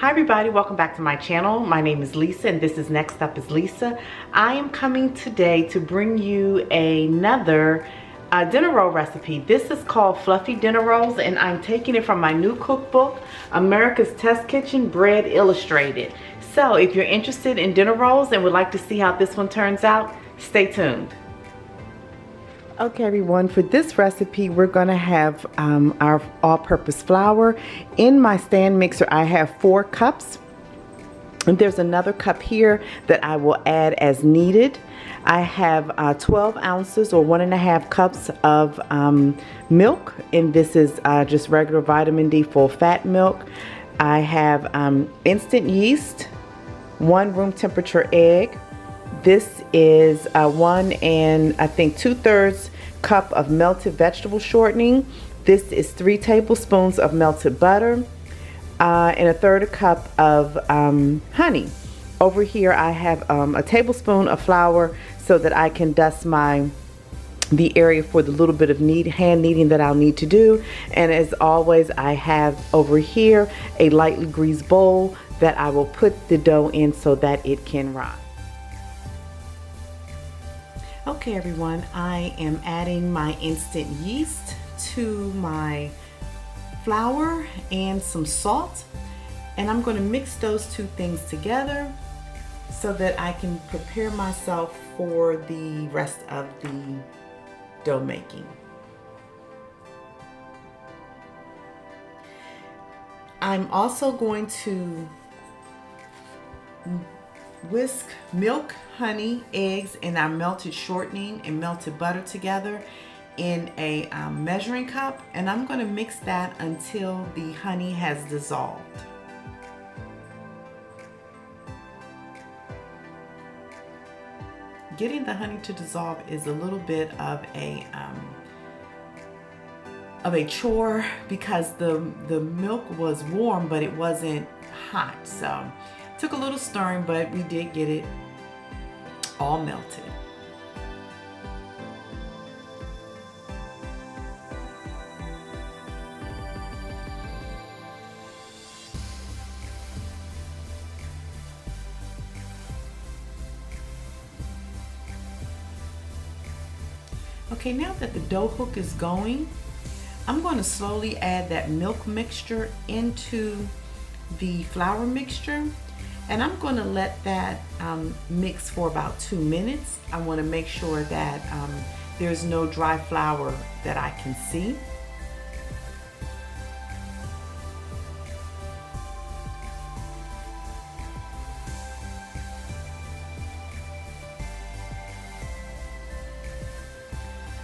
Hi everybody, welcome back to my channel. My name is Lisa and this is Next Up is Lisa. I am coming today to bring you another dinner roll recipe. This is called Fluffy Dinner Rolls and I'm taking it from my new cookbook, America's Test Kitchen Bread Illustrated. So if you're interested in dinner rolls and would like to see how this one turns out, stay tuned. Okay everyone, for this recipe we're going to have our all-purpose flour. In my stand mixer I have 4 cups and there's another cup here that I will add as needed. I have 12 ounces or 1.5 cups of milk, and this is just regular vitamin D full fat milk. I have instant yeast, 1 room temperature egg. This is 1 2/3 cup of melted vegetable shortening. This is 3 tablespoons of melted butter and 1/3 cup of honey. Over here I have a tablespoon of flour so that I can dust the area for the little bit of hand kneading that I'll need to do. And as always, I have over here a lightly greased bowl that I will put the dough in so that it can rise. Okay everyone, I am adding my instant yeast to my flour and some salt, and I'm going to mix those 2 things together so that I can prepare myself for the rest of the dough making. I'm also going to whisk milk, honey, eggs, and our melted shortening and melted butter together in a measuring cup, and I'm going to mix that until the honey has dissolved. Getting the honey to dissolve is a little bit of a chore because the milk was warm but it wasn't hot, so took a little stirring, but we did get it all melted. Okay, now that the dough hook is going, I'm going to slowly add that milk mixture into the flour mixture. And I'm going to let that mix for about 2 minutes. I want to make sure that there's no dry flour that I can see.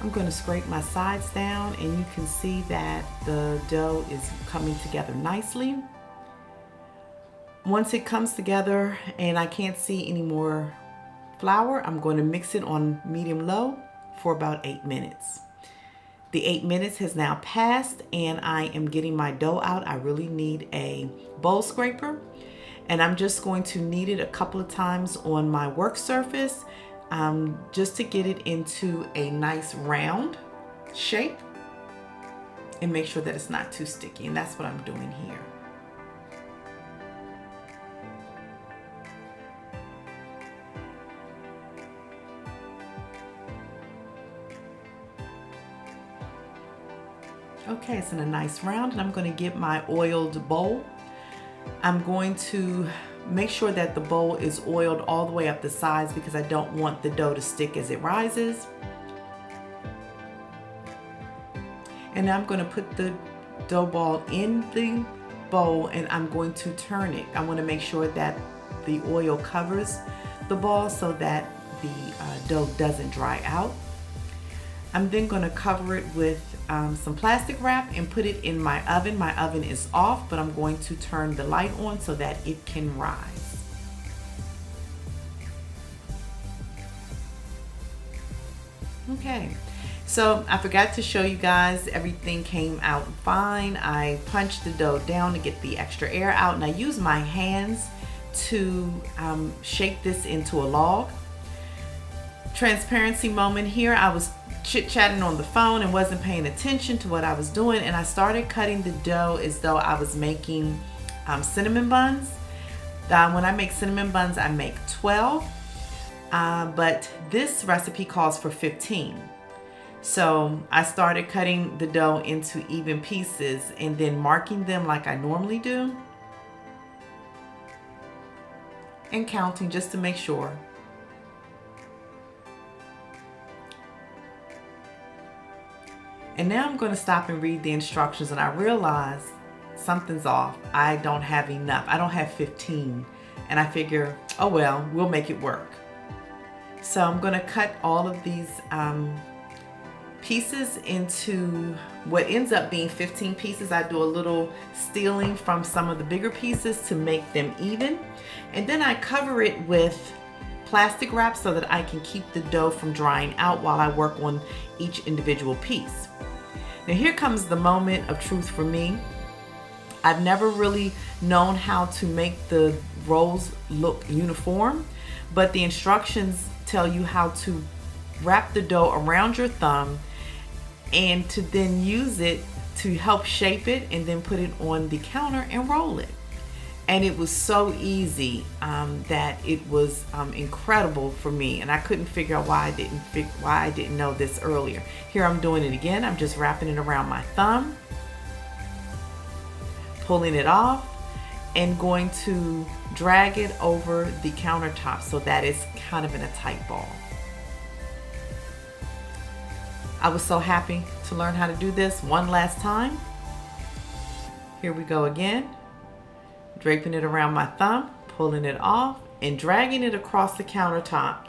I'm going to scrape my sides down, and you can see that the dough is coming together nicely. Once it comes together and I can't see any more flour, I'm going to mix it on medium-low for about 8 minutes. The 8 minutes has now passed and I am getting my dough out. I really need a bowl scraper, and I'm just going to knead it a couple of times on my work surface just to get it into a nice round shape and make sure that it's not too sticky, and that's what I'm doing here. Okay, it's in a nice round, and I'm going to get my oiled bowl. I'm going to make sure that the bowl is oiled all the way up the sides because I don't want the dough to stick as it rises. And now I'm going to put the dough ball in the bowl and I'm going to turn it. I want to make sure that the oil covers the ball so that the dough doesn't dry out. I'm then going to cover it with some plastic wrap and put it in my oven. My oven is off, but I'm going to turn the light on so that it can rise. Okay, so I forgot to show you guys, everything came out fine. I punched the dough down to get the extra air out, and I used my hands to shake this into a log. Transparency moment here. I was chit-chatting on the phone and wasn't paying attention to what I was doing, and I started cutting the dough as though I was making cinnamon buns. When I make cinnamon buns, I make 12, but this recipe calls for 15. So I started cutting the dough into even pieces and then marking them like I normally do and counting just to make sure. And now I'm going to stop and read the instructions, and I realize something's off. I don't have enough. I don't have 15. And I figure, oh well, we'll make it work. So I'm going to cut all of these pieces into what ends up being 15 pieces. I do a little stealing from some of the bigger pieces to make them even. And then I cover it with plastic wrap so that I can keep the dough from drying out while I work on each individual piece. Now here comes the moment of truth for me. I've never really known how to make the rolls look uniform, but the instructions tell you how to wrap the dough around your thumb and to then use it to help shape it and then put it on the counter and roll it. And it was so easy that it was incredible for me, and I couldn't figure out why I didn't know this earlier. Here I'm doing it again. I'm just wrapping it around my thumb, pulling it off, and going to drag it over the countertop so that it's kind of in a tight ball. I was so happy to learn how to do this one last time. Here we go again. Draping it around my thumb, pulling it off, and dragging it across the countertop.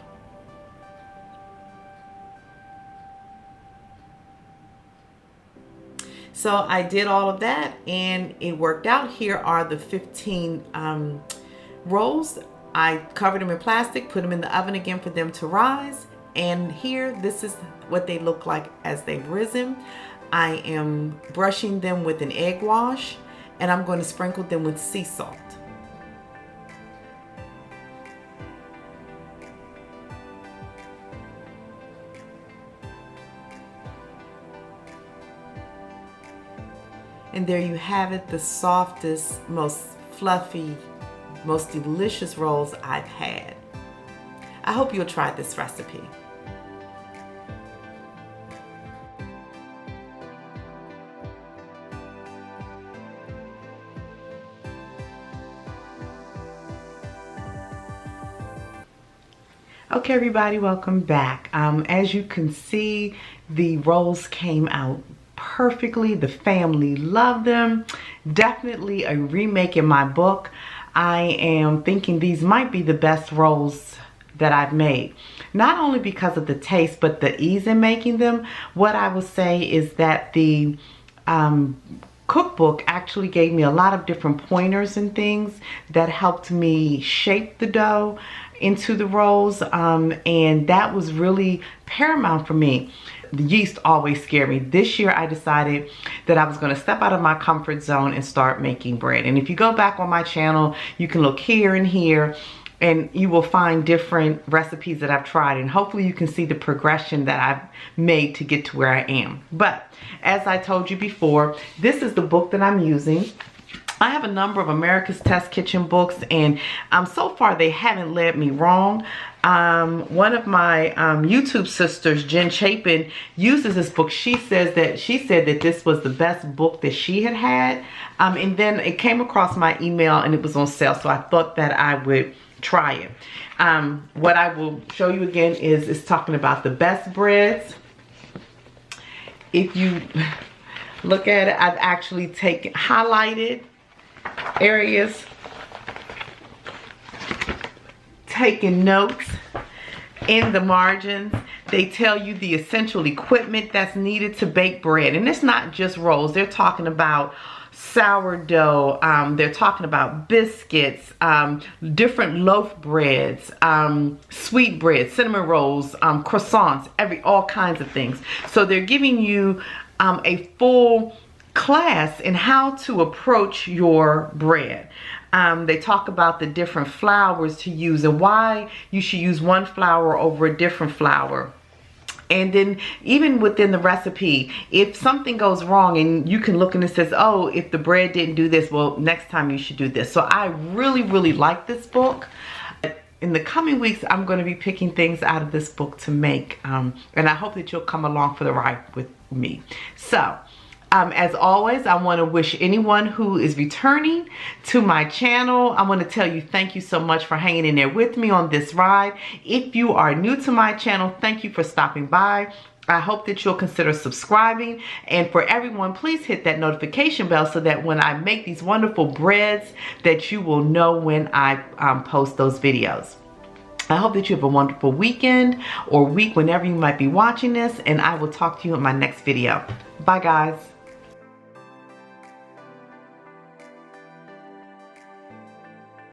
So I did all of that and it worked out. Here are the 15 rolls. I covered them in plastic, put them in the oven again for them to rise. And here, this is what they look like as they've risen. I am brushing them with an egg wash, and I'm going to sprinkle them with sea salt. And there you have it, the softest, most fluffy, most delicious rolls I've had. I hope you'll try this recipe. Okay, everybody, welcome back. As you can see, the rolls came out perfectly. The family loved them. Definitely a remake in my book. I am thinking these might be the best rolls that I've made. Not only because of the taste, but the ease in making them. What I will say is that the cookbook actually gave me a lot of different pointers and things that helped me shape the dough into the rolls, and that was really paramount for me. The yeast always scared me. This year I decided that I was going to step out of my comfort zone and start making bread. And if you go back on my channel, you can look here and here, and you will find different recipes that I've tried, and hopefully you can see the progression that I've made to get to where I am. But as I told you before, this is the book that I'm using. I have a number of America's Test Kitchen books, and so far they haven't led me wrong. One of my YouTube sisters, Jen Chapin, uses this book. She said that this was the best book that she had had, and then it came across my email and it was on sale, so I thought that I would try it. What I will show you again is it's talking about the best breads. If you look at it, I've actually highlighted areas, taking notes in the margins. They tell you the essential equipment that's needed to bake bread, and it's not just rolls. They're talking about sourdough, they're talking about biscuits, different loaf breads, sweet bread, cinnamon rolls, croissants, all kinds of things. So they're giving you a full class in how to approach your bread. They talk about the different flours to use and why you should use one flour over a different flour. And then even within the recipe, if something goes wrong and you can look and it says, oh, if the bread didn't do this, well, next time you should do this. So I really, really like this book. In the coming weeks, I'm going to be picking things out of this book to make. And I hope that you'll come along for the ride with me. So, as always, I want to wish anyone who is returning to my channel, I want to tell you thank you so much for hanging in there with me on this ride. If you are new to my channel, thank you for stopping by. I hope that you'll consider subscribing. And for everyone, please hit that notification bell so that when I make these wonderful breads, that you will know when I post those videos. I hope that you have a wonderful weekend or week whenever you might be watching this, and I will talk to you in my next video. Bye, guys.